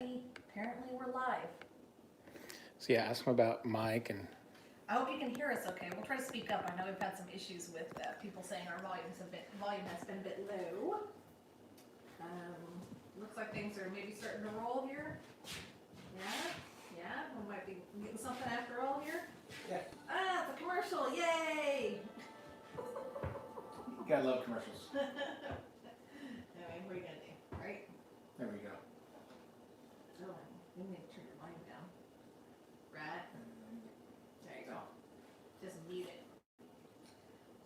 Apparently we're live. So yeah, ask him about Mike and I hope you can hear us okay. We'll try to speak up. I know we've had some issues with people saying our volume has been a bit low. Looks like things are maybe starting to roll here. Yeah, we might be getting something after all here. yeah, Ah, it's a commercial, yay! you gotta love commercials. I mean, what are you gonna do, right? There we go. Oh, you need to turn your volume down. Right? There you go. Just mute it.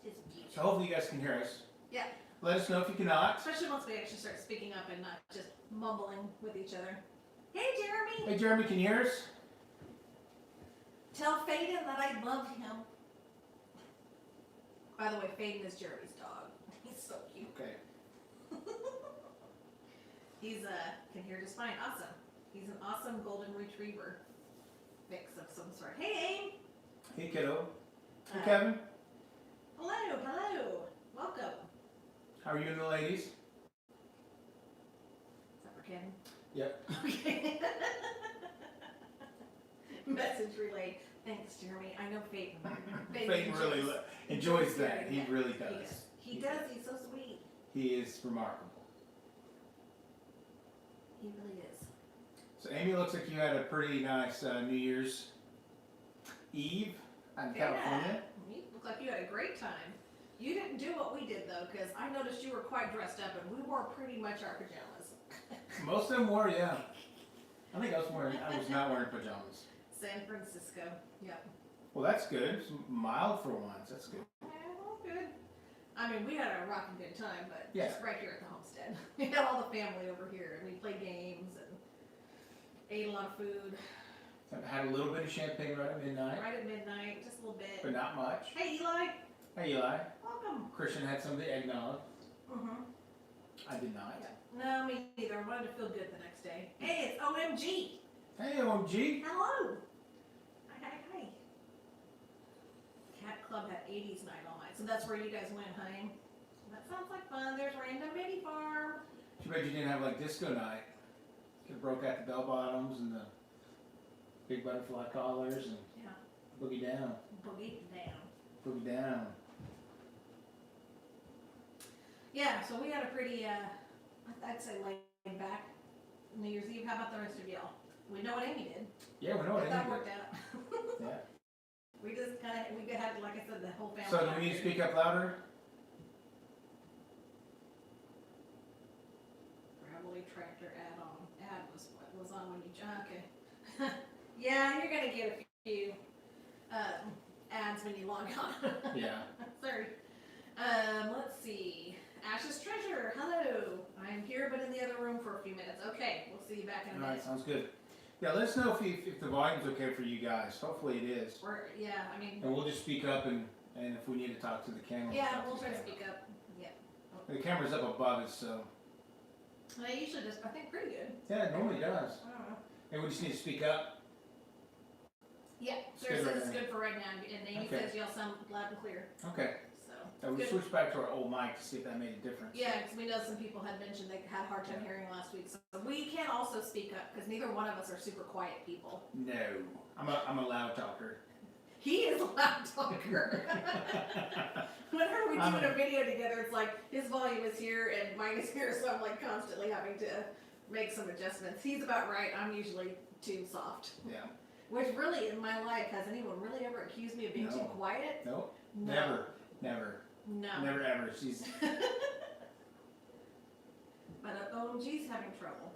Just mute it. So hopefully you guys can hear us. Yeah. Let us know if you cannot. Especially once we actually start speaking up and not just mumbling with each other. Hey, Jeremy! Hey Jeremy, can you hear us? Tell Faden that I love him. By the way, Faden is Jeremy's dog. He's so cute. Okay. He's can hear just fine. Awesome. He's an awesome golden retriever mix of some sort. Hey, Abe! Hey kiddo. Hey Uh, Kevin. Hello. Welcome. How are you and the ladies? Is that for Kevin? Yep. Okay. Message relayed. Thanks, Jeremy. I know Faden. Faden really enjoys that. He Yeah, really does. He does. He's so sweet. He is remarkable. He really is. So Amy, looks like you had a pretty nice New Year's Eve out in California. You look like you had a great time. You didn't do what we did though, because I noticed you were quite dressed up, and we wore pretty much our pajamas. Most of them were, yeah. I think I was not wearing pajamas. San Francisco. Yep. Well, that's good. It's mild for once. That's good. Well, good. I mean, we had a rocking good time, but Yeah. just right here at the homestead. We had all the family over here, and we played games and ate a lot of food. Had a little bit of champagne right at midnight, Right at midnight, just a little bit. but not much. Hey, Eli. Hey Eli. Welcome. Christian had some of the eggnog. Mm-hmm. I did not. No, me neither. I wanted to feel good the next day. Hey, it's OMG. Hey OMG. Hello. Hi. Cat Club had 80s night all night. So that's where you guys went, honey. That sounds like fun. There's Random Mini Farm. Too bad you didn't have like disco night. Could have broke out the bell bottoms and the big butterfly collars and Yeah. boogie down. Boogie down. Boogie down. Yeah, so we had a pretty, I'd say laid back New Year's Eve. How about the rest of y'all? We know what Amy did. Yeah, we know what That Amy worked did. out. Yeah. We just kind of, we had, like I said, the whole family. So do out we need to here. speak up louder? Gravelly tractor add-on. Ad was what was on when you okay. Yeah, you're gonna get a few ads when you log on. Yeah. Sorry. Let's see. Ash's treasure. Hello. I'm here, but in the other room for a few minutes. Okay, we'll see you back in a All right, minute. sounds good. Yeah, let us know if the volume's okay for you guys. Hopefully it is. Or yeah, I mean, And we'll just speak up and if we need to talk to the camera. yeah, talk we'll the try to camera. speak up. Yeah. The camera's up above us, so They usually just, I think, pretty good. yeah, it normally does. I don't know. And we just need to speak up. Yeah, It's Sarah good says right it's now. good for right now, and Amy Okay. says y'all sound loud and clear. Okay. So. And we good. switched back to our old mic to see if that made a difference. Yeah, because we know some people had mentioned they had a hard time hearing last week. So we can also speak up because neither one of us are super quiet people. No, I'm a loud talker. He is a loud talker. Whenever we do a video together, it's like his volume is here and mine is here, so I'm like constantly having to make some adjustments. He's about right. I'm usually too soft. Yeah. Which really, in my life, has anyone really ever accused me of being too No. quiet? Nope. No. Never. No. Never ever. She's But OMG's having trouble.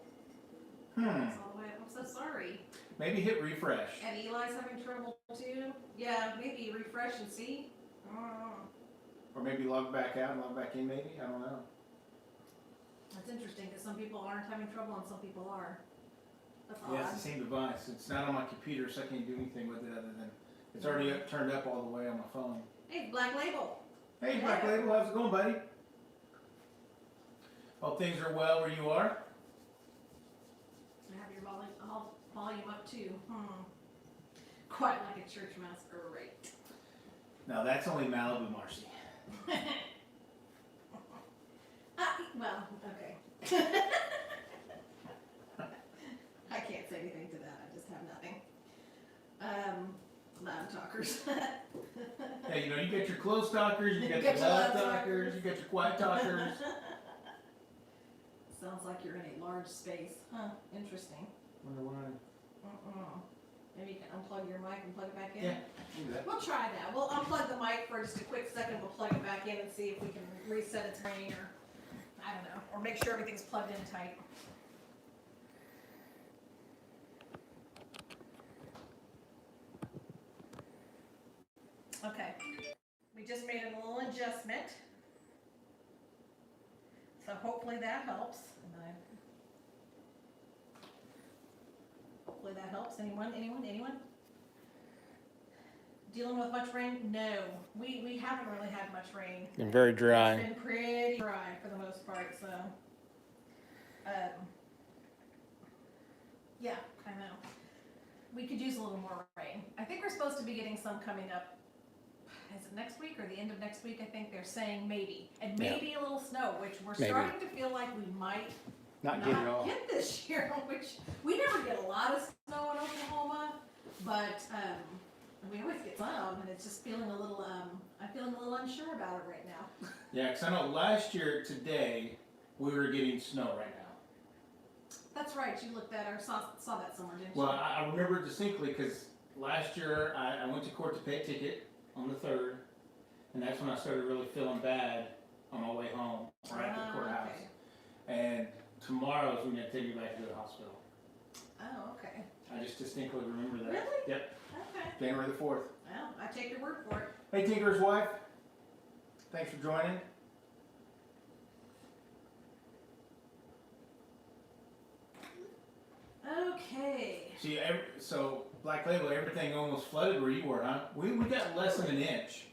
hmm. That's all the way up. I'm so sorry. Maybe hit refresh. And Eli's having trouble too. Yeah, maybe refresh and see. I don't know. Or maybe log back out and log back in maybe. I don't know. That's interesting because some people aren't having trouble and some people are. That's odd. Yeah, it's the same device. It's not on my computer, so I can't do anything with it other than it's already turned up all the way on my phone. Hey, Black Label. Hey, Black Label, how's it going, buddy? Hope things are well where you are. I have your volume up too. Quite like a church mouse. Great. No, that's only Malibu, Marcy. Well, okay. Loud talkers. Hey, you know, you got your close talkers, you got Get your your loud loud talkers, you got your quiet talkers. Sounds like you're in a large space. Huh, interesting. Wonder why. Maybe you can unplug your mic and plug it back in? Yeah, do that. We'll try that. We'll unplug the mic for just a quick second. We'll plug it back in and see if we can reset its ring or, I don't know, or make sure everything's plugged in tight. Okay, we just made a little adjustment. So hopefully that helps. Hopefully that helps. Anyone? Dealing with much rain? No, we haven't really had much rain. Been very dry. It's been pretty dry for the most part, so. Yeah, I know. We could use a little more rain. I think we're supposed to be getting some coming up. Is it next week or the end of next week? I think they're saying maybe. And maybe a little snow, which we're starting to feel like we might Not get it all. get this year, which we never get a lot of snow in Oklahoma, but we always get some, and it's just feeling a little, I'm feeling a little unsure about it right now. Yeah, because I know last year today we were getting snow right now. That's right, you looked at or saw that somewhere, didn't you? Well, I remember distinctly because last year I went to court to pay a ticket on the 3rd, and that's when I started really feeling bad on my way home, right at the courthouse. Okay. And tomorrow is when they take me back to the hospital. Oh, okay. I just distinctly remember that. Really? Yep, Okay. January the 4th. Well, I take your word for it. Hey, Tinker's wife. Thanks for joining. Okay. See, so Black Label, everything almost flooded where you were, huh? We got less than an inch,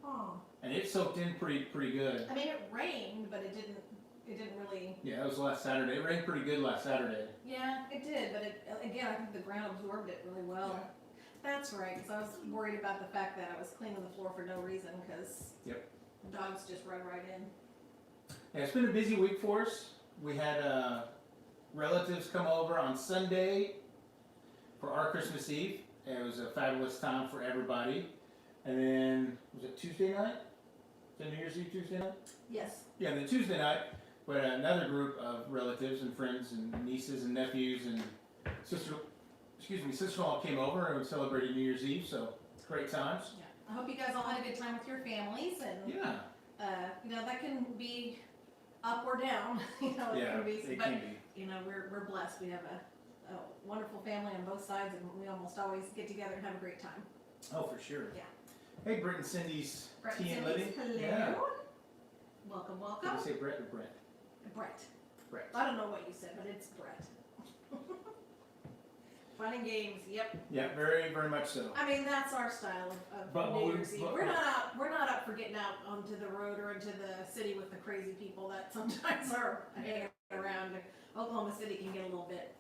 Oh. and it soaked in pretty good. I mean, it rained, but it didn't really. Yeah, that was last Saturday. It rained pretty good last Saturday. Yeah, it did, but again, I think the ground absorbed it really well. Yeah. That's right, because I was worried about the fact that I was cleaning the floor for no reason, because dogs just run right in. Yeah, it's been a busy week for us. We had relatives come over on Sunday for our Christmas Eve. It was a fabulous time for everybody. And then, was it Tuesday night? Was it New Year's Eve Tuesday night? Yes. Yeah, and then Tuesday night, we had another group of relatives and friends and nieces and nephews and sister-in-law came over and we celebrated New Year's Eve, so great times. Yeah. I hope you guys all had a good time with your families, and Yeah. that can be up or down. It can be, but can be. we're blessed. We have a wonderful family on both sides, and we almost always get together and have a great time. Oh, for sure. Yeah. Hey, Brett and Cindy's Brett Tea and Cindy's, Living. hello. Yeah. Welcome, Did welcome. you say Brett or Brent? Brett. Brett. I don't know what you said, but it's Brett. Fun and games, yep. Yeah, very, very much so. I mean, that's our style of New Year's Eve. We're not up for getting out onto the road or into the city with the crazy people that sometimes are hanging around. Oklahoma City can get a little bit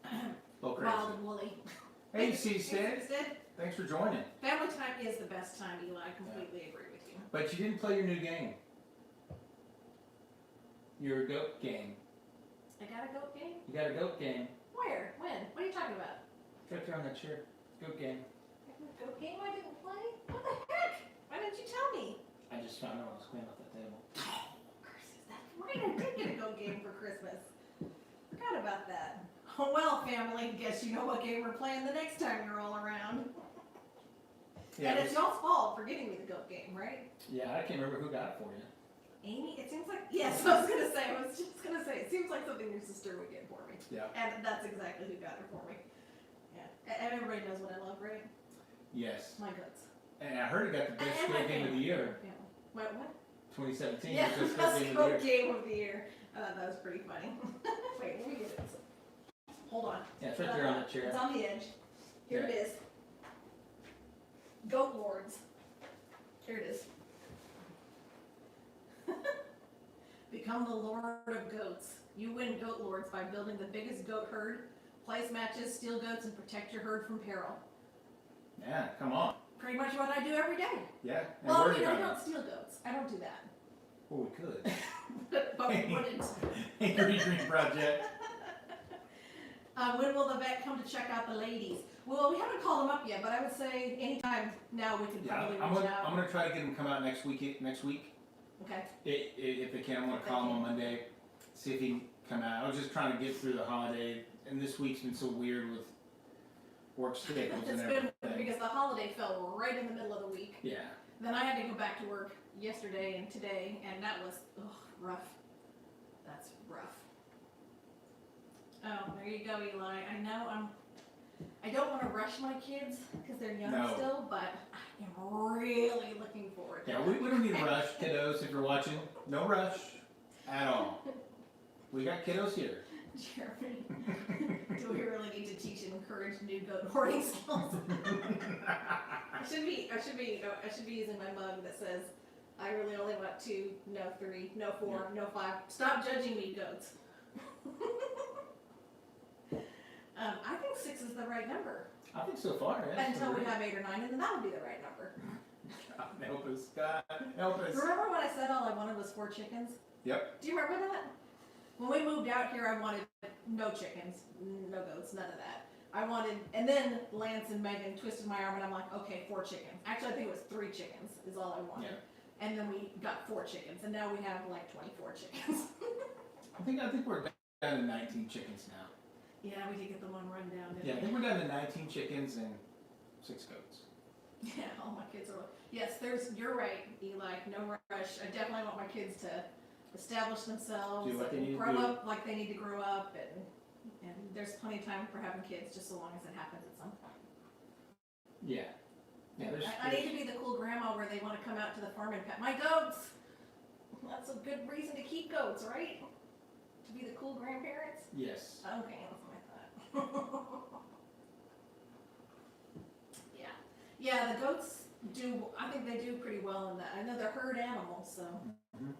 Little crazy. wild and woolly. Hey, Seastead. Instead, Thanks for joining. family time is the best time, Eli. I completely agree with you. But you didn't play your new game. Your goat game. I got a goat game? You got a goat game. Where? When? What are you talking about? Right there on that chair. Goat game. Goat game I didn't play? What the heck? Why didn't you tell me? I just found out when I was cleaning off the table. Curses, that's right. I did get a goat game for Christmas. Forgot about that. Oh well, family. Guess you know what game we're playing the next time you're all around. Yeah, And it's y'all's fault for getting me the goat game, right? yeah, I can't remember who got it for you. Amy, it seems like, yes, I was just gonna say, it seems like something your sister would get for me. Yeah. And that's exactly who got it for me. Yeah. And everybody knows what I love, right? Yes. My guts. And I heard it got the best And my goat game of the family. year. Yeah. What? 2017 Yeah, was just best goat game of goat the year. game of the year. That was pretty funny. Wait, let me get it. Hold on. Yeah, it's right there on the chair. It's on the edge. Here Yeah. it is. Goat Lords. Here it is. Become the Lord of Goats. You win Goat Lords by building the biggest goat herd, place matches, steal goats, and protect your herd from peril. Yeah, come on. Pretty much what I do every day. Yeah. And Well, where I you don't going? steal goats. I don't do that. Well, we could. But we wouldn't. Angry Green Project. When will the vet come to check out the ladies? Well, we haven't called them up yet, but I would say anytime now we could Yeah, probably I'm reach gonna, out. I'm gonna try to get them to come out next week. Okay. If they can, I'm gonna call him on Monday, see if he can come out. I was just trying to get through the holiday, and this week's been so weird with work schedules and It's everything. been because the holiday fell right in the middle of the week. Yeah. Then I had to go back to work yesterday and today, and that was rough. That's rough. Oh, there you go, Eli. I know I don't want to rush my kids because they're young No. still, but I am really looking forward to Yeah, it. we don't need a rush, kiddos, if you're watching. No rush at all. We got kiddos here. Jeremy, do we really need to teach and encourage new goat hoarding skills? I should be using my mug that says, I really only want 2, no 3, no 4, no 5. Stop judging me, goats. I think 6 is the right number. I think so far, yes. Until we have 8 or 9, and then that would be the right number. God help us, God help us. Remember when I said all I wanted was 4 chickens? Yep. Do you remember that? When we moved out here, I wanted no chickens, no goats, none of that. I wanted, and then Lance and Megan twisted my arm, and I'm like, okay, 4 chickens. Actually, I think it was 3 chickens is all I wanted. Yeah. And then we got 4 chickens, and now we have like 24 chickens. I think we're down to 19 chickens now. Yeah, we did get the one run down, didn't Yeah, I we? think we're down to 19 chickens and 6 goats. Yeah, all my kids are. Yes, you're right, Eli. No rush. I definitely want my kids to establish themselves, Do what they need to grow do. up like they need to grow up, and there's plenty of time for having kids, just so long as it happens at some point. Yeah. Yeah. I need to be the cool grandma where they want to come out to the farm and pet my goats. That's a good reason to keep goats, right? To be the cool grandparents. Yes. Okay, that's what I thought. Yeah. Yeah, the goats I think they do pretty well in that. I know they're herd animals, so Mhm.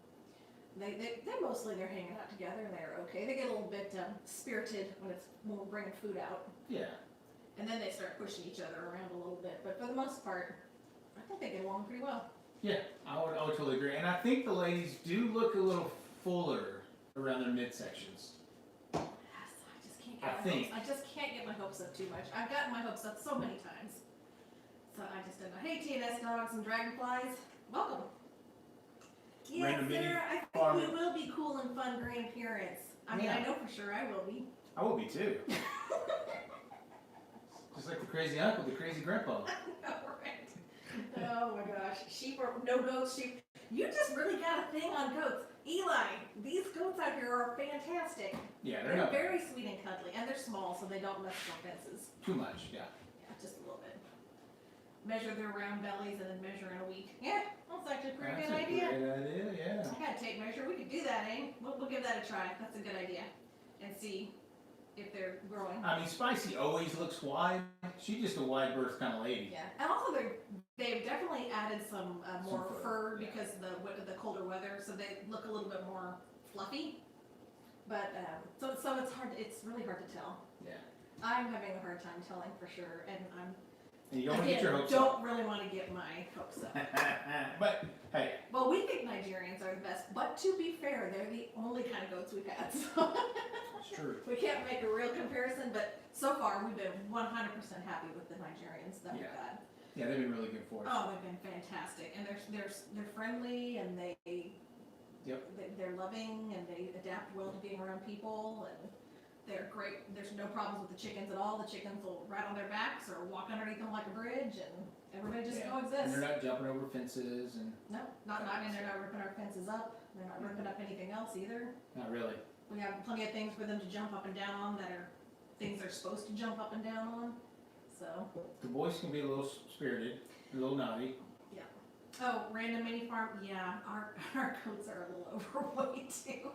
they mostly they're hanging out together and they're okay. They get a little bit spirited when we're bringing food out, Yeah. and then they start pushing each other around a little bit. But for the most part, I think they get along pretty well. Yeah, I would totally agree. And I think the ladies do look a little fuller around their midsections. Yes, I just can't get my hopes up too much. I've gotten my hopes up so many times. So I just don't know. Hey, TNS dogs and dragonflies, welcome. Yes, Random mini Sarah, I think farm. we will be cool and fun grandparents. I mean, Yeah. I know for sure I will be. I will be too. Just like the crazy uncle, the crazy grandpa. Right. Oh my gosh, sheep or no goats, sheep. You just really got a thing on goats. Eli, these goats out here are fantastic. Yeah, They're not very sweet and cuddly, and they're small, so they don't mess with our fences. too much. Yeah. Yeah, just a little bit. Measure their round bellies and then measure in a week. Yeah, that's actually a pretty That's good a idea. great idea. Yeah. I gotta tape measure. We could do that, eh? We'll give that a try. That's a good idea. And see if they're growing. I mean, Spicy always looks wide. She's just a wide berth kind of lady. Yeah, and also they've definitely added some more Some fur fur, yeah. because of the colder weather, so they look a little bit more fluffy. But so it's hard. It's really hard to tell. Yeah. I'm having a hard time telling for sure, and And you don't want to get your hopes don't really want to get my hopes up. up. But hey, Well, we think Nigerians are the best, but to be fair, they're the only kind of goats we've had. So it's true. we can't make a real comparison, but so far we've been 100% happy with the Nigerians that we've Yeah. got. Yeah, they've been really good for us. Oh, they've been fantastic, and they're friendly, and they're loving, and they adapt well to being around people, and they're great. There's no problems with the chickens at all. The chickens will ride on their backs or walk underneath them like a bridge, and everybody just And coexists. they're not jumping over fences and No, and they're not ripping our fences up. They're not ripping up anything else either. not really. We have plenty of things for them to jump up and down on that are things they're supposed to jump up and down on. So, The boys can be a little spirited, a little naughty. oh, random mini farm. Yeah, our goats are a little overweight too.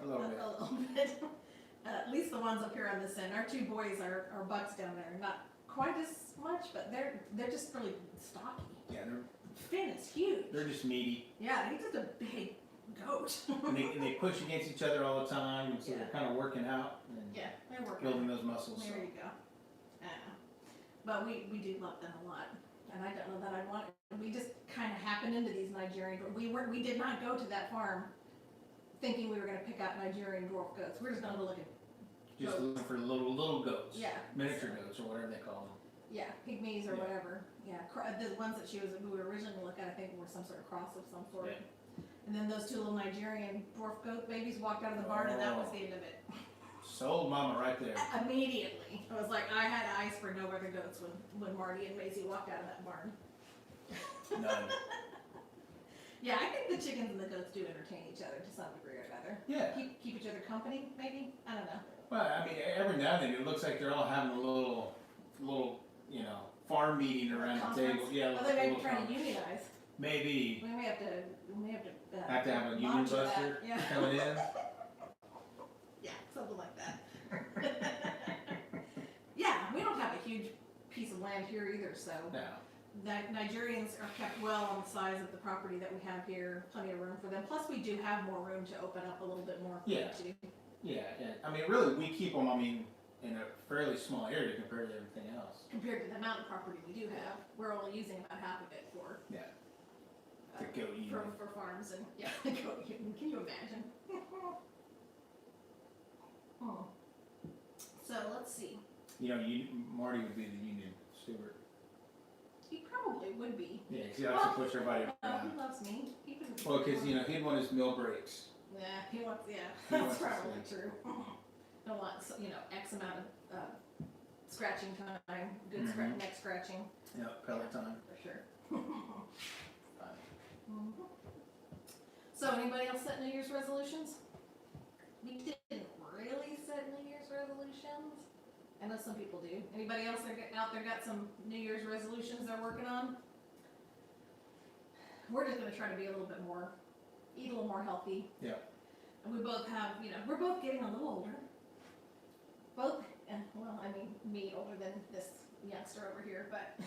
A little bit. A little bit. At least the ones up here on this end. Our 2 boys are bucks down there. Not quite as much, but they're just really stocky. Yeah, Finn is huge. they're just meaty. Yeah, he's just a big goat. And they push against each other all the time, and so Yeah. they're kind of working out and Yeah, they're working. building those muscles. There you go. But we do love them a lot, and I don't know that I want. We just kind of happened into these Nigerian. We did not go to that farm thinking we were going to pick out Nigerian dwarf goats. We're just going to look at just goats. looking for little goats. Yeah. Miniature goats or whatever they call them. Yeah, pygmies or Yeah. whatever. Yeah, the ones that we were originally looking at, I think, were some sort of cross of some sort. Yeah. And then those two little Nigerian dwarf goat babies walked out of the barn, and that was the end of it. Sold mama right there. Immediately, I was like, I had eyes for no other goats when Marty and Maisie walked out of that barn. None. Yeah, I think the chickens and the goats do entertain each other to some degree or another. Yeah. Keep each other company, maybe. I don't know. Well, I mean, every now and then it looks like they're all having a little, farm meeting around the table. Yeah. Well, they may be little trying to conference. unionize. Maybe. We may have to. Have to have a union monitor that. buster Yeah. coming in. Yeah, something like that. Yeah, we don't have a huge piece of land here either, so No. Nigerians are kept well on the size of the property that we have here. Plenty of room for them. Plus, we do have more room to open up a little bit more. Yeah. Too. Yeah, and I mean, really, we keep them. I mean, in a fairly small area compared to everything else. Compared to the mountain property we do have, we're only using about half of it for To go eat. for farms and yeah, goat eating. Can you imagine? Oh. So let's see. Marty would be the union steward. He probably would be. Yeah, because he likes to push everybody around. He loves me. He can, Well, because he'd want his meal breaks. yeah, he wants. Yeah, He that's wants to probably sleep. true. Don't want X amount of scratching time, good Mhm. neck scratching Yeah, pellet time. for sure. Mhm. So, anybody else set New Year's resolutions? We didn't really set New Year's resolutions. I know some people do. Anybody else out there got some New Year's resolutions they're working on? We're just gonna try to be a little bit more, eat a little more healthy. Yeah. And we both have, we're both getting a little older. Both, well, I mean, me older than this youngster over here, but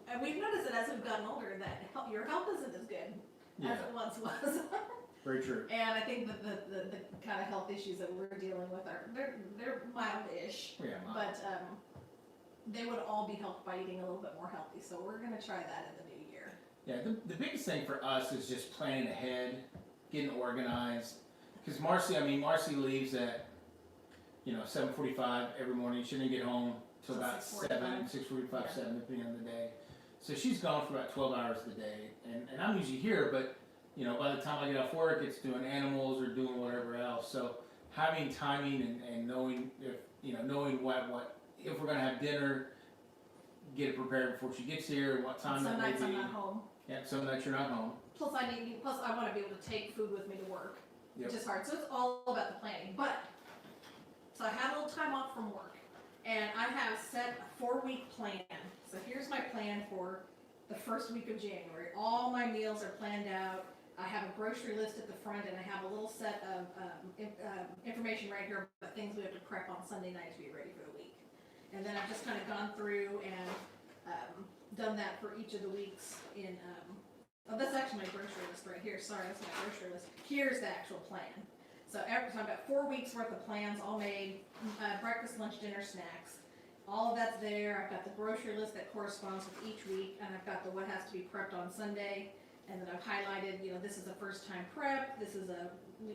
and we've noticed that as we've gotten older that your health isn't as good Yeah, as it once was. very true. And I think that the kind of health issues that we're dealing with they're mild-ish, Yeah, but they would all be helped by eating a little bit more healthy. So we're gonna try that in the new year. Yeah, the biggest thing for us is just planning ahead, getting organized. Because Marcy leaves at 7:45 every morning. She didn't get home till So about 6:45. 6:45, Yeah. 7, depending on the day. So she's gone for about 12 hours a day, and I'm usually here, but by the time I get off work, it's doing animals or doing whatever else. So having timing and knowing knowing what if we're gonna have dinner, get it prepared before she gets here, what time Some that may nights I'm be. not home. Yeah, some nights you're not home. Plus I want to be able to take food with me to work, Yep. which is hard. So it's all about the planning. But so I had a little time off from work, and I have set a 4-week plan. So here's my plan for the first week of January. All my meals are planned out. I have a grocery list at the front, and I have a little set of information right here about things we have to prep on Sunday night to be ready for the week. And then I've just kind of gone through and done that for each of the weeks in. That's actually my grocery list right here. Sorry, that's my grocery list. Here's the actual plan. So I've got 4 weeks worth of plans all made, breakfast, lunch, dinner, snacks. All of that's there. I've got the grocery list that corresponds with each week, and I've got what has to be prepped on Sunday. And then I've highlighted, this is a first time prep, this is a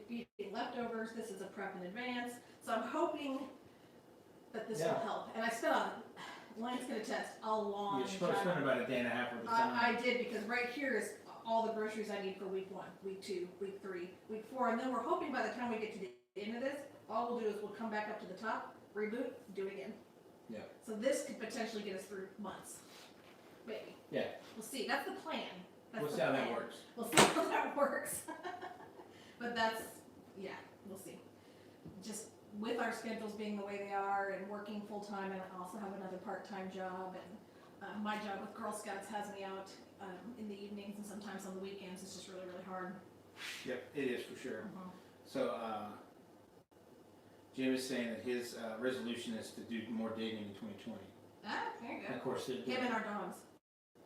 eating leftovers, this is a prep in advance. So I'm hoping that this will help. And I spent Lance can attest, a long You're supposed to spend about a day and a half of the time. I did, because right here is all the groceries I need for week 1, week 2, week 3, week 4, and then we're hoping by the time we get to the end of this, all we'll do is we'll come back up to the top, reboot, do it again. Yeah. So this could potentially get us through months, maybe. Yeah. We'll see. That's the plan. That's We'll the see how plan. that works. We'll see how that works. But we'll see. Just with our schedules being the way they are and working full time, and I also have another part-time job, and my job with Girl Scouts has me out in the evenings and sometimes on the weekends. It's just really, really hard. Yep, it is for sure. Mhm. So, Jim is saying that his resolution is to do more digging in 2020. Ah, there you And of go. course, Him and our dogs.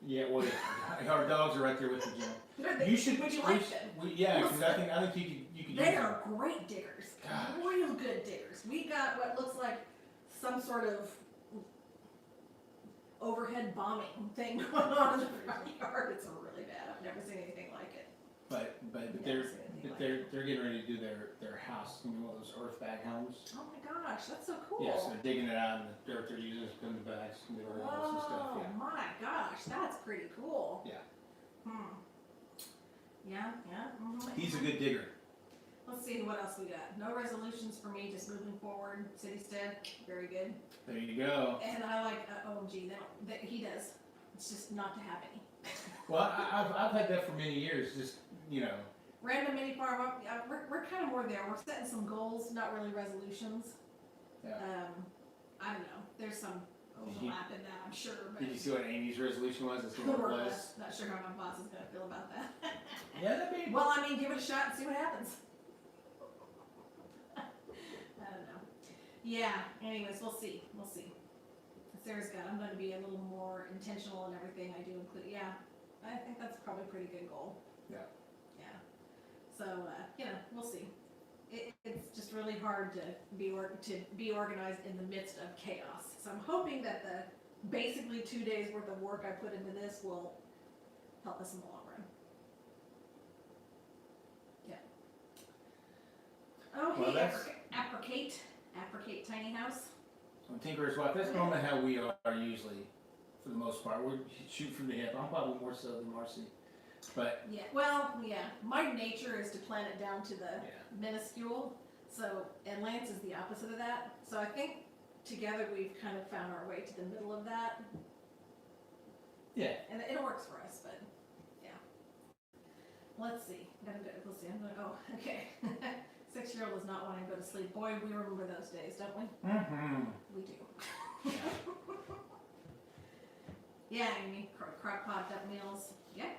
yeah, well, yeah, our dogs are right there with you, Jim. You should. Would you like them? Yeah, because I think you could. They use are great diggers. Gosh. Real good diggers. We got what looks like some sort of overhead bombing thing going on in the front yard. It's really bad. I've never seen anything like it. but they're getting ready to do their house, one of those earth bag homes. Oh my gosh, that's so cool. Yeah, so they're digging it out and the dirt they're using is putting the bags and the house and stuff. Oh my gosh, that's pretty cool. Yeah. Yeah. He's a good digger. Let's see what else we got. No resolutions for me, just moving forward. City-stead, very good. There you go. And I like OMG. He does. It's just not to have any. Well, I've had that for many years. Just Random mini farm. We're kind of more there. We're setting some goals, not really resolutions. Yeah. I don't know. There's some overlap in that, I'm sure. But Did you see what Amy's resolution was? That's what it was. Not sure how my boss is gonna feel about that. Yeah, that'd be. Well, I mean, give it a shot and see what happens. I don't know. Yeah. Anyways, we'll see. Sarah's got. I'm going to be a little more intentional in everything I do, include. Yeah, I think that's probably a pretty good goal. Yeah. So we'll see. It's just really hard to be organized in the midst of chaos. So I'm hoping that the basically 2 days worth of work I put into this will help us in the long run. Yeah. Oh, Well, hey, Apricate tiny house. So Tinker's wife, that's normally how we are usually, for the most part. We shoot from the hip. I'm probably more so than Marcy. But my nature is to plan it down to the minuscule. So, and Lance is the opposite of that. So I think together we've kind of found our way to the middle of that. yeah. And it works for us, but yeah. Let's see. Okay. 6-year-old is not wanting to go to sleep. Boy, we remember those days, don't we? Mm-hmm. We do. Yeah, Amy, crock pot duck meals. Yeah.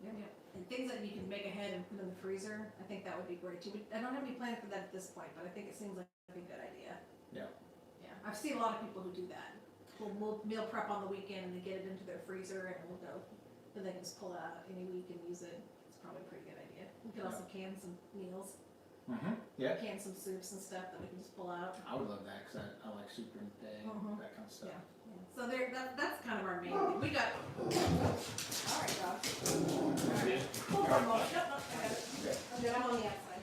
And things that you can make ahead and put in the freezer. I think that would be great too. I don't have any plans for that at this point, but I think it seems like a good idea. Yeah. Yeah. I've seen a lot of people who do that. We'll meal prep on the weekend and they get it into their freezer and we'll go. Then they can just pull it out any week and use it. It's probably a pretty good idea. We could also can some meals. Mm-hmm. Yeah. Can some soups and stuff that we can just pull out. I would love that because I like soup and that kind of stuff. Yeah. So that's kind of our main thing. We got. All right, Rob. Hold on a moment. Nope, I got it. Okay. I'm good. I'm on the outside.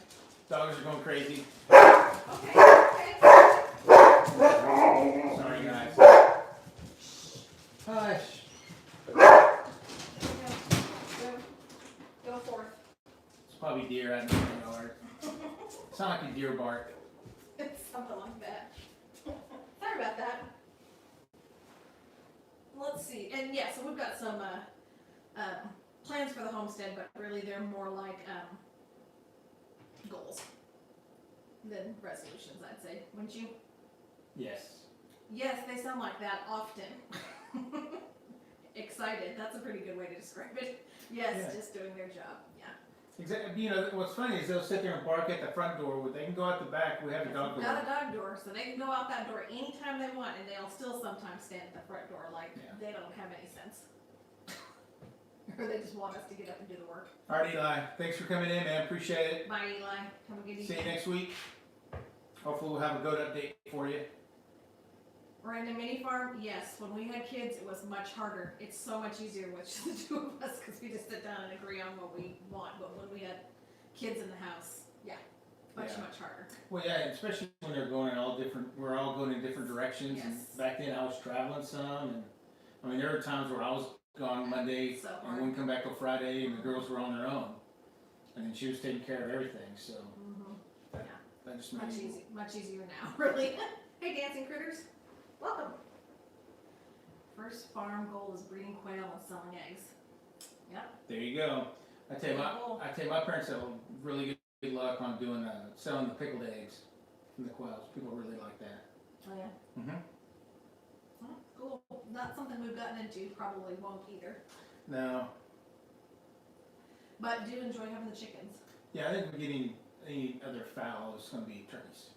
Dogs are going crazy. Okay. Sorry, guys. Hush. Go forth. It's probably deer out in the yard. Sound like a deer bark. It's something like that. Sorry about that. Let's see. And yeah, so we've got some plans for the homestead, but really they're more like goals than resolutions, I'd say. Wouldn't you? Yes. Yes, they sound like that often. Excited. That's a pretty good way to describe it. Yes, Yeah. Just doing their job. Yeah. Exactly. What's funny is they'll sit there and bark at the front door. They can go out the back. We have a dog door. Got a dog door, so they can go out that door anytime they want, and they'll still sometimes stand at the front door like they don't have any sense. Or they just want us to get up and do the work. All right, Eli. Thanks for coming in, man. Appreciate it. Bye, Eli. Have a good evening. See you next week. Hopefully we'll have a goat update for you. We're in a mini farm. Yes, when we had kids, it was much harder. It's so much easier with just the two of us because we just sit down and agree on what we want. But when we had kids in the house, much harder. Well, yeah, especially when they're going in we're all going in different directions. Yes. And back then I was traveling some, and I mean there were times where I was gone Monday and wouldn't come back till Friday, and the girls were on their own, and then she was taking care of everything. So that just made much easier now, really. Hey, dancing critters, welcome. First farm goal is breeding quail and selling eggs. Yep. There you go. I tell you, my parents had really good luck on doing selling the pickled eggs from the quails. People really like that. Oh yeah. Mhm. Oh, cool. Not something we've gotten into. Probably won't either. No. But do enjoy having the chickens. Yeah, I think we're getting any other fowl is going to be turkeys.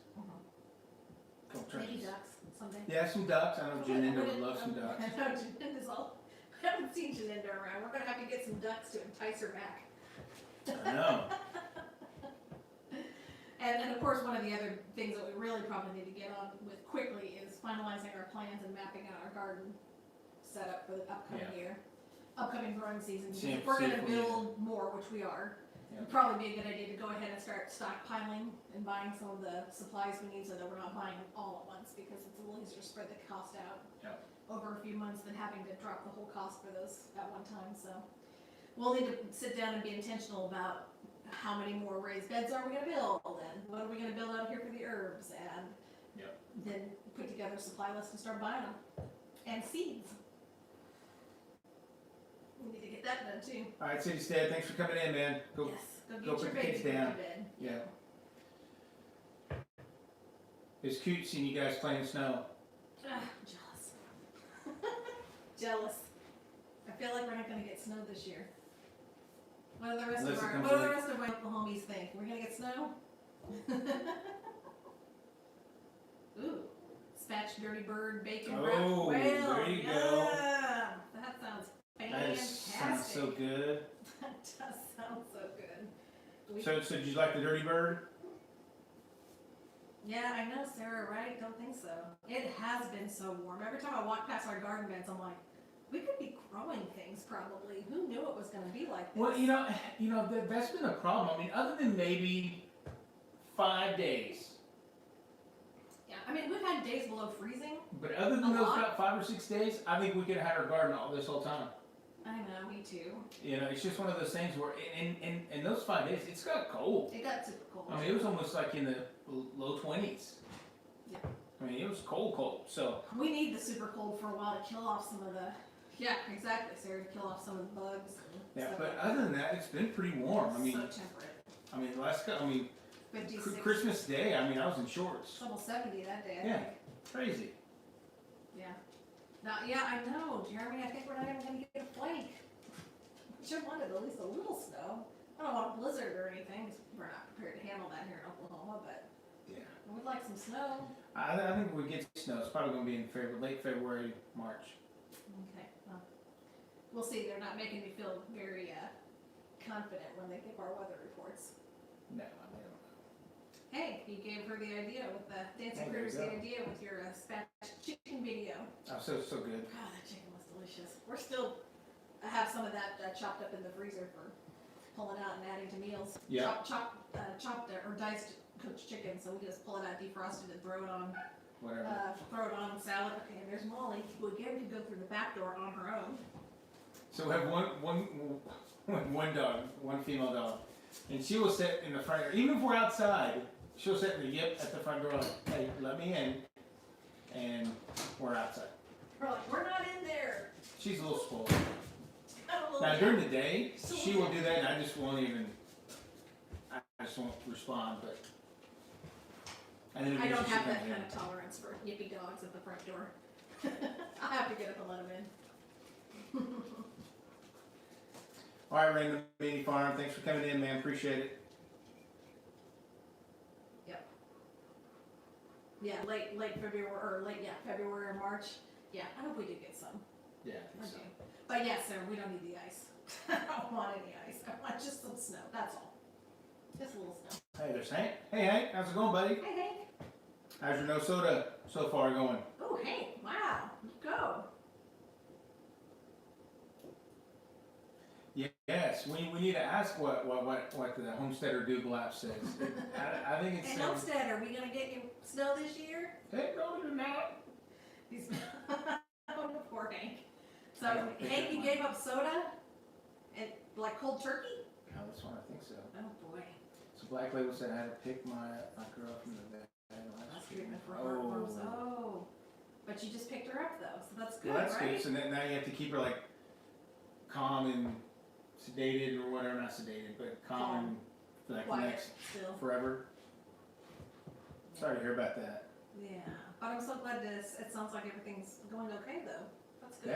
Maybe ducks someday. Yeah, some ducks. I know Janinda would love some ducks. I know Janinda's all. I haven't seen Janinda around. We're gonna have to get some ducks to entice her back. I know. And of course, one of the other things that we really probably need to get on with quickly is finalizing our plans and mapping out our garden setup for the upcoming year, upcoming growing season. Because if we're gonna build more, which we are, It'd probably be a good idea to go ahead and start stockpiling and buying some of the supplies we need so that we're not buying them all at once, because it's a little easier to spread the cost out over a few months than having to drop the whole cost for those at one time. So we'll need to sit down and be intentional about how many more raised beds are we going to build, and what are we going to build out here for the herbs, and then put together a supply list and start buying them. And seeds. We need to get that done too. All right, City Dad, thanks for coming in, man. Go, Yes, go go get put your the kids baby down. to bed. Yeah. It's cute seeing you guys playing snow. Jealous. Jealous. I feel like we're not going to get snow this year. What do the rest Unless of it our comes what do the late. rest of our Oklahomies think? We're going to get snow? Ooh, spatch dirty bird bacon wrap Oh, quail. there you go. Yeah, that sounds That fantastic. sounds so good. That does sound so good. So did you like the Dirty Bird? Yeah, I know, Sarah, right? Don't think so. It has been so warm. Every time I walk past our garden beds, I'm like, we could be growing things probably. Who knew it was going to be like this? Well, that's been a problem. I mean, other than maybe 5 days. Yeah, I mean, we've had days below freezing. But other than those about 5 or 6 days, I think we could have had our garden all this whole time. I know, me too. It's just one of those things where in those 5 days, it's got cold. It got super cold. I mean, it was almost like in the low 20s. Yeah. I mean, it was cold. So We need the super cold for a while to kill off some of the. Yeah, exactly, Sarah, to kill off some of the bugs. And yeah, stuff but like other than that, it's been pretty warm. I mean, so temperate. I mean, 56. Christmas Day, I mean, I was in shorts. It's almost 70 that day, I Yeah. think. Crazy. Yeah. Yeah, I know, Jeremy. I think we're not even going to get a flake. Should have wanted at least a little snow. I don't want a blizzard or anything, 'cause we're not prepared to handle that here in Oklahoma, but Yeah. we'd like some snow. I think if we get snow, it's probably going to be in late February, March. Okay, well, we'll see. They're not making me feel very confident when they give our weather reports. No, I mean, I don't know. Hey, you gave her the idea with the Dancing Oh, there Critters, you the go. idea with your Spanish chicken video. Oh, so good. God, that chicken was delicious. I have some of that chopped up in the freezer for pulling out and adding to meals. Yeah. Chopped or diced cooked chicken, so we just pull it out, defrost it, and throw it on salad. Okay, and there's Molly, who again could go through the back door on her own. So we have one dog, one female dog, and she will sit in the front door. Even if we're outside, she'll sit in the yip at the front door like, hey, let me in, and we're outside. We're like, we're not in there. She's a little spoiled. A little Now bit. during the day, she will do that, and I just won't respond. But and then I don't she have comes that in. kind of tolerance for yippy dogs at the front door. I'll have to get up and let them in. All right, Raymond Mini Farm, thanks for coming in, man. Appreciate it. Yeah, late February February or March. Yeah, I hope we do get some. Yeah, I think so. Okay. But yes, sir, we don't need the ice. I don't want any ice. I want just some snow. That's all. Just a little snow. Hey, there's Hank. Hey, Hank, how's it going, buddy? Hey, Hank. How's your no soda so far going? Oh, Hank. Wow. Go. Yes, we need to ask what the Homesteader Doodle app says. I think it's. Hey, Homestead, are we gonna get you snow this year? Hey, no, you're not. He's oh, poor Hank. I So don't think Hank, I you might. gave up soda and like cold turkey? No, this one, I think so. Oh boy. So Black Label said I had to pick my girl from the vet. That's treatment for heartworms. Oh. But you just picked her up though, so that's good, Well, that's right? good. So then now you have to keep her like calm and sedated or whatever, not sedated, but calm and for like the Quiet next still. forever. Sorry to hear about that. Yeah. But I'm so glad it sounds like everything's going okay though. That's good.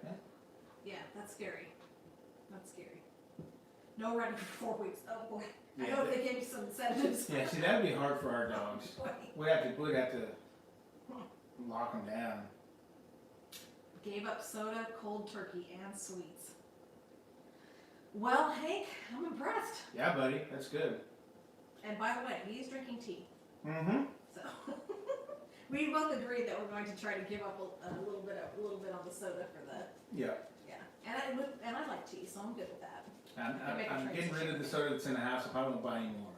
Yeah. Yeah, that's scary. That's scary. No running for 4 weeks. Oh boy. I Yeah, hope they gave you some sedatives. Yeah, see that'd be hard for our dogs. Boy. We'd have to lock them down. Gave up soda, cold turkey, and sweets. Well, Hank, I'm impressed. Yeah, buddy, that's good. And by the way, he's drinking tea. Mm-hmm. So we both agreed that we're going to try to give up a little bit on the soda for the Yeah. yeah. And I like tea, so I'm good with that. I'm getting rid of the soda that's in the house. I probably won't buy any more.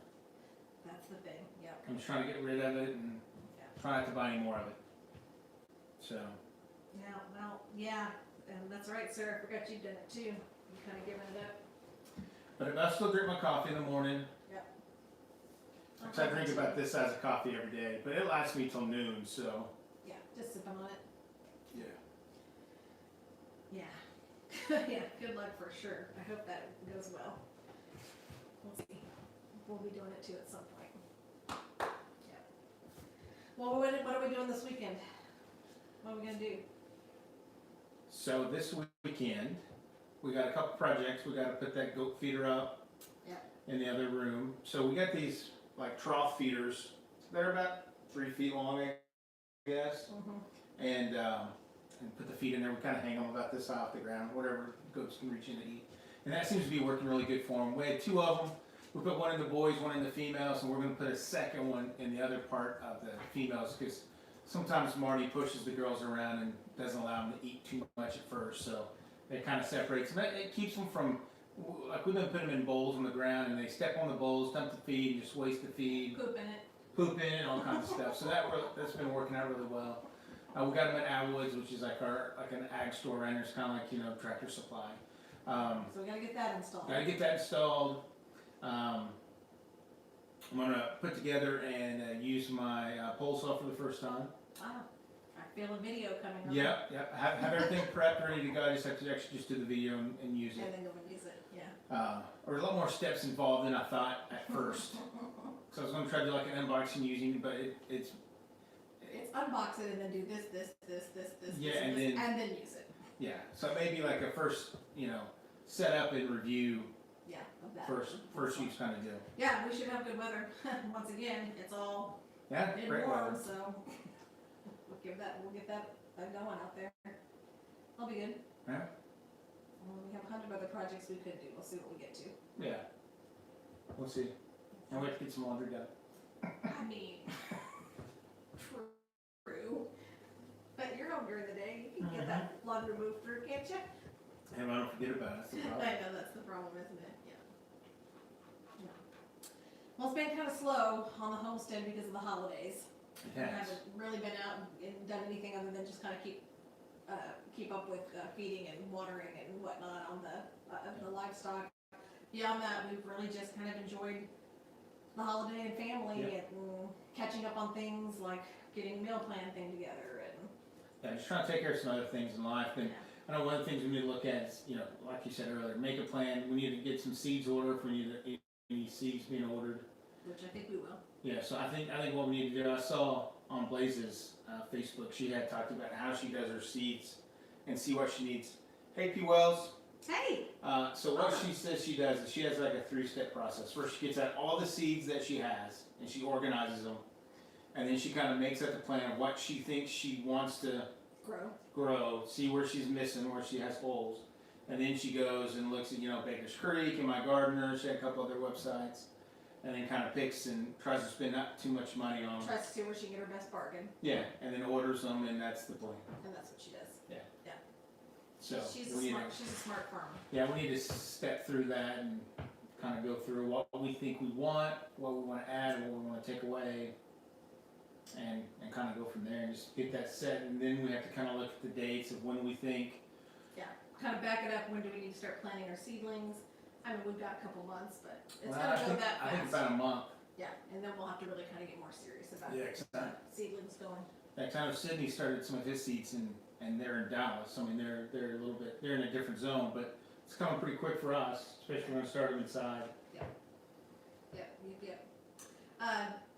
That's the thing, yep. I'm just trying to get rid of it and try not to buy any more of it. So. Yeah, well, yeah, and that's right, sir. I forgot you've done it too. You're kind of giving it up. But I still drink my coffee in the morning. Yep. I drink about this size of coffee every day, but it lasts me till noon, so. Yeah, just sipping on it. Yeah. Yeah. Yeah, good luck for sure. I hope that goes well. We'll see. We'll be doing it too at some point. Yeah. Well, what are we doing this weekend? What are we gonna do? So this weekend, we got a couple projects. We got to put that goat feeder up in the other room. So we got these like trough feeders. They're about 3 feet long, I guess. Mm-hmm. And put the feet in there. We kind of hang them about this high off the ground, whatever goats can reach in to eat. And that seems to be working really good for them. We had 2 of them. We put one in the boys, one in the females, and we're going to put a second one in the other part of the females because sometimes Marty pushes the girls around and doesn't allow them to eat too much at first. So it kind of separates them. It keeps them from, like we've been putting them in bowls on the ground and they step on the bowls, dump the feed, and just waste the feed. Poop in it, all kinds of stuff. So that's been working out really well. We got them at Atwoods, which is like an ag store around here. It's kind of like, Tractor Supply. So we gotta get that installed. Gotta get that installed. I'm gonna put together and use my pole saw for the first time. Ah, I feel a video coming up. Yep. Have everything prepped, ready to go. I just have to actually just do the video and use it. And then go and use it, yeah. There were a lot more steps involved than I thought at first. So I was gonna try to do like an unboxing using it, but it's unbox it and then do this, Yeah, and then use it. Yeah, so maybe like a first, setup and review. Yeah, of that. First use kind of deal. Yeah, we should have good weather. Once again, it's all in great warm, weather. so we'll get that going out there. I'll be good. Yeah. We have 100 other projects we could do. We'll see what we get to. Yeah. We'll see. And we have to get some laundry done. I mean, true. But you're home during the day. You can get that laundry moved through, can't you? And I don't forget about it. I know that's the problem, isn't it? Yeah. Well, it's been kind of slow on the homestead because of the holidays. It I has. haven't really been out and done anything other than just kind of keep up with feeding and watering and whatnot on the livestock. Beyond that, we've really just kind of enjoyed the holiday and family and catching up on things like getting meal plan thing together and. Yeah, just trying to take care of some other things in life. And I know one of the things we need to look at is, like you said earlier, make a plan. We need to get some seeds ordered if we need any seeds being ordered. Which I think we will. Yeah, so I think what we need to do, I saw on Blaze's Facebook, she had talked about how she does her seeds and see what she needs. Hey, P. Wells. Hey! So what she says she does is she has like a 3-step process. First, she gets out all the seeds that she has and she organizes them. And then she kind of makes up the plan of what she thinks she wants to grow, see where she's missing, where she has holes. And then she goes and looks at, Baker's Creek and My Gardener. She had a couple other websites. And then kind of picks and tries to spend not too much money on them. Tries to see where she can get her best bargain. Yeah, and then orders them, and that's the plan. And that's what she does. Yeah. Yeah. So she's a smart farmer. Yeah, we need to step through that and kind of go through what we think we want, what we want to add, and what we want to take away. And kind of go from there and just get that set, and then we have to kind of look at the dates of when we think. Yeah, kind of back it up. When do we need to start planting our seedlings? I mean, we've got a couple months, but it's going to go that fast. I think about a month. Yeah, and then we'll have to really kind of get more serious about seedlings going. That time Sydney started some of his seeds, and they're in Dallas. I mean, they're in a different zone, but it's coming pretty quick for us, especially when we start them inside. Yeah.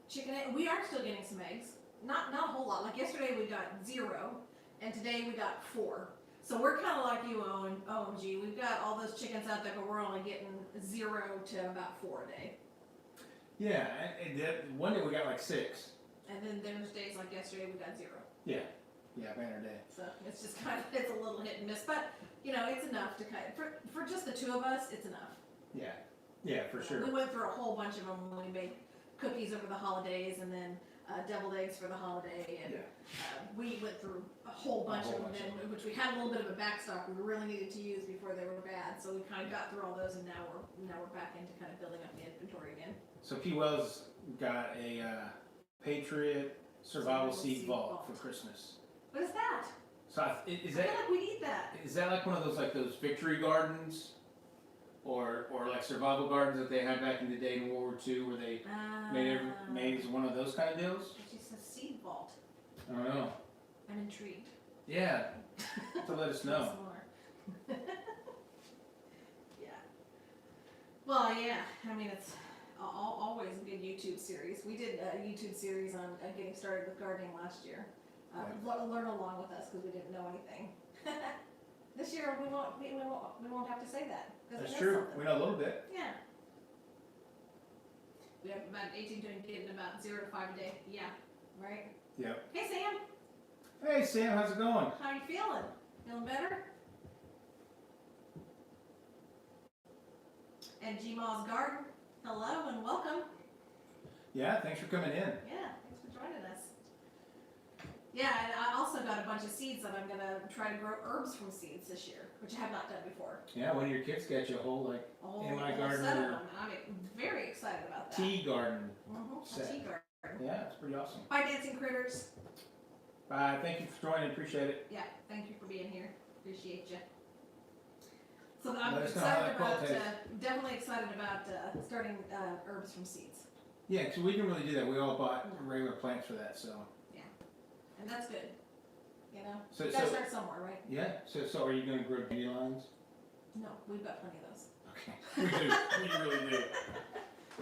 Chicken egg. We are still getting some eggs. Not a whole lot. Like yesterday we got 0, and today we got 4. So we're kind of like you, OMG. We've got all those chickens out there, but we're only getting 0 to about 4 a day. Yeah, and one day we got like 6. And then there's days like yesterday we got 0. Yeah, banner day. So it's just it's a little hit and miss, but it's enough to for just the 2 of us. It's enough. Yeah, for sure. We went through a whole bunch of them when we made cookies over the holidays, and then deviled eggs for the holiday, and Yeah. we went through a whole bunch of them, which we had a little bit of a backstock we really needed to use before they were bad. So we kind of got through all those, and now we're back into kind of building up the inventory again. So P. Wells got a Patriot Survival Seed Vault for Christmas. What is that? So I feel like we need that. Is that like one of those victory gardens, or like survival gardens that they had back in the day in World War II, where they made one of those kind of deals? It just says seed vault. I don't know. I'm intrigued. Yeah, to let us know. Yeah. Well, yeah. I mean, it's always a good YouTube series. We did a YouTube series on getting started with gardening last year. Learn along with us because we didn't know anything. This year we won't have to say that. That's true. We know a little bit. Yeah. We have about 18 doing getting about 0 to 5 a day. Yeah. Right. Yep. Hey Sam. Hey Sam, how's it going? How you feeling? Feeling better? And G-Maw's Garden. Hello and welcome. Yeah, thanks for coming in. Yeah, thanks for joining us. Yeah, and I also got a bunch of seeds that I'm gonna try to grow herbs from seeds this year, which I have not done before. Yeah, one of your kids got you a whole in my garden set of them. I'm very excited about that. tea garden A tea garden. Yeah, it's pretty awesome. Bye, dancing critters. Thank you for joining. Appreciate it. Yeah, thank you for being here. Appreciate you. So I'm Let us know how excited that quail about, tastes. definitely excited about starting herbs from seeds. Yeah, so we didn't really do that. We all bought regular plants for that, so. And that's good. You know? So, You gotta start somewhere, right? yeah. So are you going to grow dandelions? No, we've got plenty of those. Okay. We do. We really do.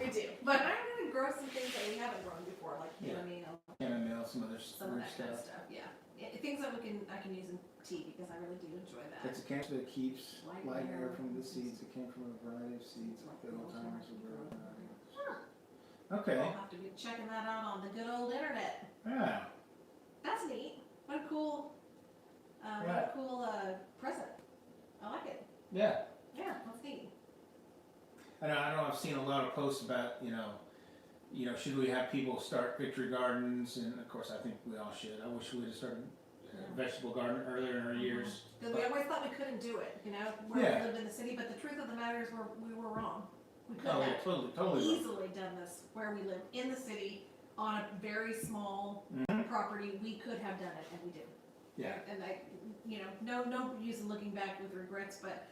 We do. But I'm gonna grow some things that we haven't grown before, like chamomile. Chamomile, some other Some of weird that kind of stuff, yeah. Things that I can use in tea because I really do enjoy that. It's a cancer that keeps Light light air air. from the seeds. It came from a variety of seeds like the old timers would grow. Huh. Okay. I'll have to be checking that out on the good old internet. Yeah. That's neat. What a cool, present. I like it. Yeah. Yeah, that's neat. I know I've seen a lot of posts about, should we have people start victory gardens? And of course, I think we all should. I wish we would have started a vegetable garden earlier in our years. Because we always thought we couldn't do it, where we lived in the city. But the truth of the matter is we were wrong. We could have totally easily done this where we live in the city on a very small property. We could have done it, and we didn't. Yeah. And no use in looking back with regrets, but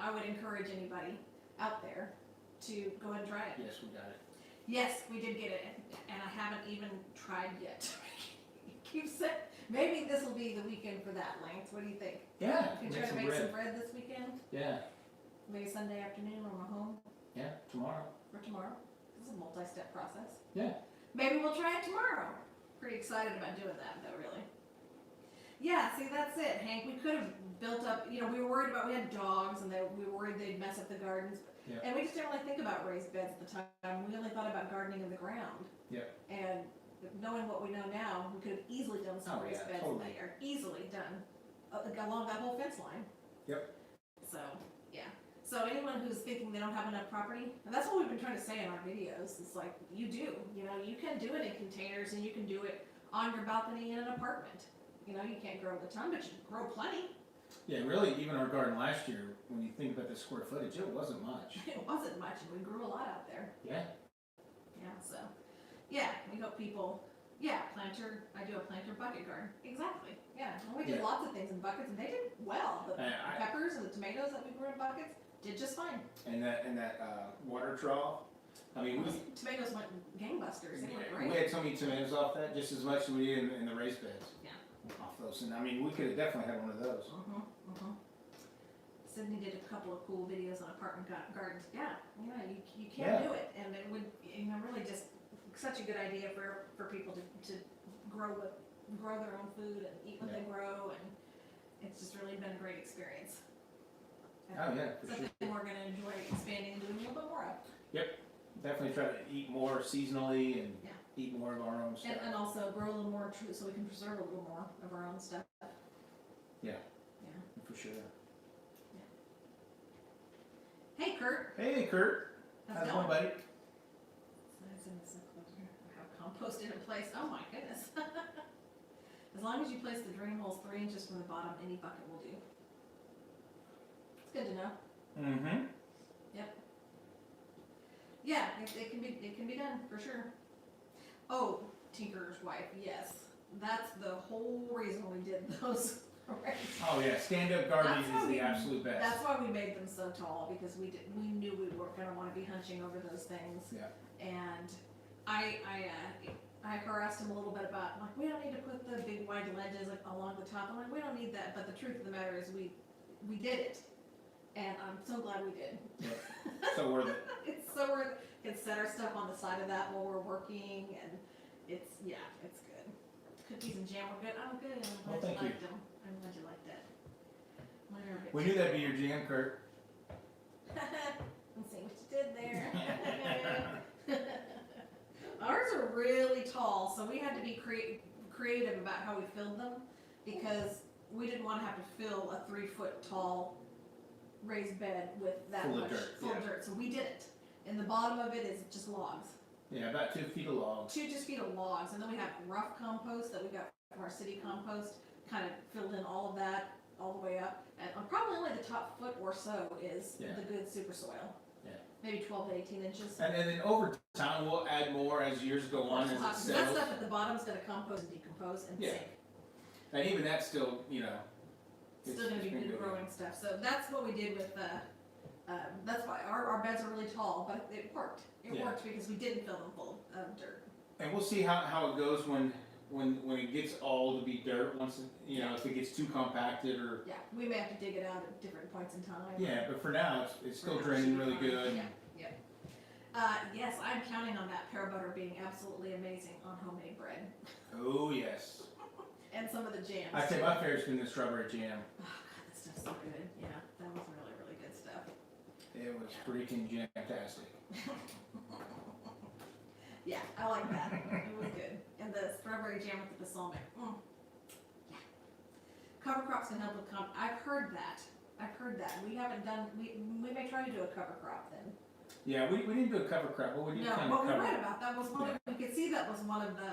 I would encourage anybody out there to go ahead and try it. Yes, we got it. Yes, we did get it, and I haven't even tried yet. Keep saying, maybe this will be the weekend for that, Lance. What do you think? Yeah. You can try to make some bread this weekend? Yeah. Maybe Sunday afternoon on my home? Yeah, tomorrow. For tomorrow? This is a multi-step process. Yeah. Maybe we'll try it tomorrow. Pretty excited about doing that, though, really. Yeah, see, that's it, Hank. We could have built up, we were worried about, we had dogs, and we were worried they'd mess up the gardens. Yeah. And we just didn't really think about raised beds at the time. We only thought about gardening in the ground. Yeah. And knowing what we know now, we could have easily done some raised beds in that yard. Easily done. Along that whole fence line. Yep. So, yeah. So anyone who's thinking they don't have enough property, and that's what we've been trying to say in our videos, it's like, you do. You can do it in containers, and you can do it on your balcony in an apartment. You can't grow a ton, but you can grow plenty. Yeah, really, even our garden last year, when you think about the square footage, it wasn't much. It wasn't much, and we grew a lot out there. Yeah. Yeah, so, yeah, we hope people, I do a planter bucket garden. Exactly, yeah. And we did lots of things in buckets, and they did well. The peppers and the tomatoes that we grew in buckets did just fine. And that water trough, I mean, tomatoes went gangbusters. They went we great. had so many tomatoes off that, just as much as we did in the raised beds. Yeah. Off those, and I mean, we could have definitely had one of those. Sydney did a couple of cool videos on apartment gardens. Yeah, you can do it, and it would, really just such a good idea for people to grow their own food and eat what they grow, and it's just really been a great experience. Oh yeah, for sure. Something we're going to enjoy expanding and doing a little bit more of. Yep, definitely try to eat more seasonally and eat more of our own stuff. And also grow a little more so we can preserve a little more of our own stuff. Yeah. For sure. Hey, Kurt. Hey, Kurt. How's it going, buddy? I have compost it in place. Oh my goodness. As long as you place the drain holes 3 inches from the bottom, any bucket will do. It's good to know. Mm-hmm. Yep. Yeah, it can be done for sure. Oh, Tinker's wife, yes. That's the whole reason we did those. Oh yeah, stand-up garbage That's why is the we- absolute best. That's why we made them so tall, because we knew we weren't gonna wanna be hunching over those things. Yeah. And I harassed him a little bit about, like, we don't need to put the big wide ledges like along the top. I'm like, we don't need that, but the truth of the matter is we did it. And I'm so glad we did. Yeah. So worth it. It's so worth it. We can set our stuff on the side of that while we're working, and it's good. Cookies and jam were good. Oh, good. I'm glad Well, you thank liked them. I'm glad you liked that. We knew that'd be your jam, Kurt. Let's see what you did there. Ours are really tall, so we had to be creative about how we filled them, because we didn't want to have to fill a 3-foot tall raised bed with that Full of much dirt, full of dirt. So we did it. And the bottom of it is just logs. Yeah, about 2 feet of logs. 2 just feet of logs, and then we have rough compost that we got from our city compost. Kind of filled in all of that all the way up, and probably only the top foot or so is Yeah. the good super soil. Yeah. Maybe 12 to 18 inches. And then over time, we'll add more as years go on, as it That settles. stuff at the bottom is going to compost and decompose and Yeah. sink. And even that's still, you know, It's still going to be been good growing stuff. So that's what we did with. That's why our beds are really tall, but it worked. It Yeah. worked because we didn't fill them full of dirt. And we'll see how it goes when it gets all to be dirt. Once you know, if it gets too compacted or. Yeah, we may have to dig it out at different points in time. Yeah, but for now, it's still For now, draining should be really fine. good. Yeah. Yes, I'm counting on that pear butter being absolutely amazing on homemade bread. Oh yes. And some of the jams. I say my favorite's been the strawberry jam. Oh god, this stuff's so good. Yeah, that was really, really good stuff. It was freaking jam-tastic. Yeah, I like that. It was good. And the strawberry jam with the balsamic. Yeah. Cover crops can help with I've heard that. We haven't done, we may try to do a cover crop then. Yeah, we didn't do a cover crop, but we did No, kind of what we cover. read about, that was one of, we could see that was one of the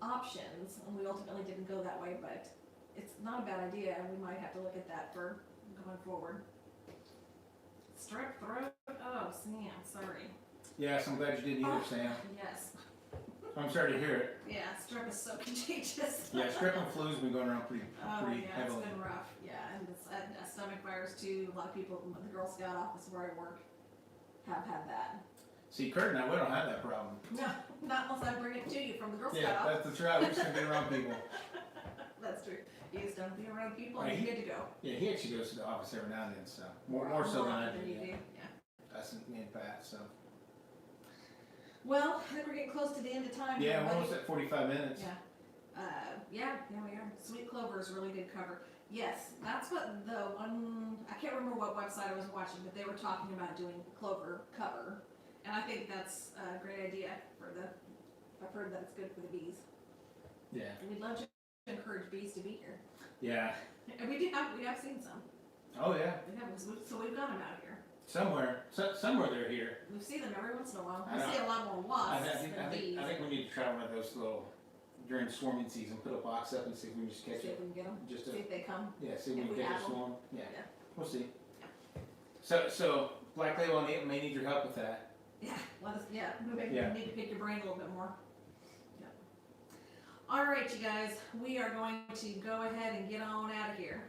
options, and we ultimately didn't go that way, but it's not a bad idea, and we might have to look at that for going forward. Strep throat? Oh, Sam, sorry. Yes, I'm glad you didn't either, Sam. Yes. I'm sorry to hear it. Yeah, strep is so contagious. Yeah, strep and flu's been going around pretty Oh, yeah, it's heavily. been rough. Yeah, and it's a stomach virus too. A lot of people in the Girl Scout office where I work have had that. See, Kurt and I, we don't have that problem. No, not unless I bring it to you from the Girl Scout Yeah, office. that's right. We just don't get around people. That's true. You just don't be around people and Right, you're good to go. Yeah, he actually goes to the office every now and then, so more so than I do. you Yeah. do. Yeah. Us and me and Pat. So Well, I think we're getting close to the end of time. yeah, we're everybody. almost at 45 minutes. Yeah. Yeah, we are. Sweet clover is really good cover. Yes, that's what the one, I can't remember what website I was watching, but they were talking about doing clover cover. And I think that's a great idea I've heard that it's good for the bees. Yeah. And we'd love to encourage bees to be here. Yeah. And we have seen some. Oh yeah. So we've got them out here. Somewhere they're here. We see them every once in a while. I We know. see a lot more wasps than bees. I think we need to try one of those little during swarming season. Put a box up and see if we can just catch See if it. we can get them. Just See to, if they come. yeah, see if we if can we catch add a 'em. swarm. Yeah. Yeah. We'll see. So Black Label may need your help with that. Yeah, let us. Yeah, we Yeah. need to pick your brain a little bit more. Yep. All right, you guys, we are going to go ahead and get on out of here.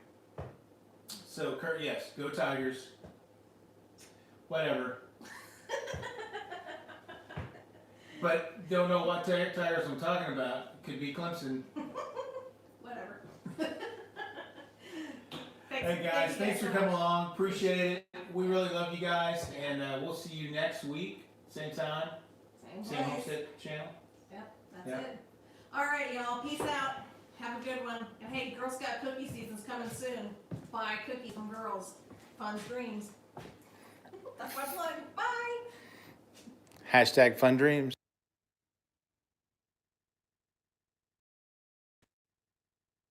So Kurt, yes, go Tigers. Whatever. But don't know what Tigers I'm talking about. Could be Clemson. Whatever. Hey guys, thanks for coming along. Appreciate it. We really love you guys, and we'll see you next week, same time, Same same place. Homestead channel. Yep, that's Yep. it. All right, y'all. Peace out. Have a good one. And hey, Girl Scout cookie season's coming soon. Buy cookies from girls. Fun dreams. That's my plug. Bye. #FunDreams.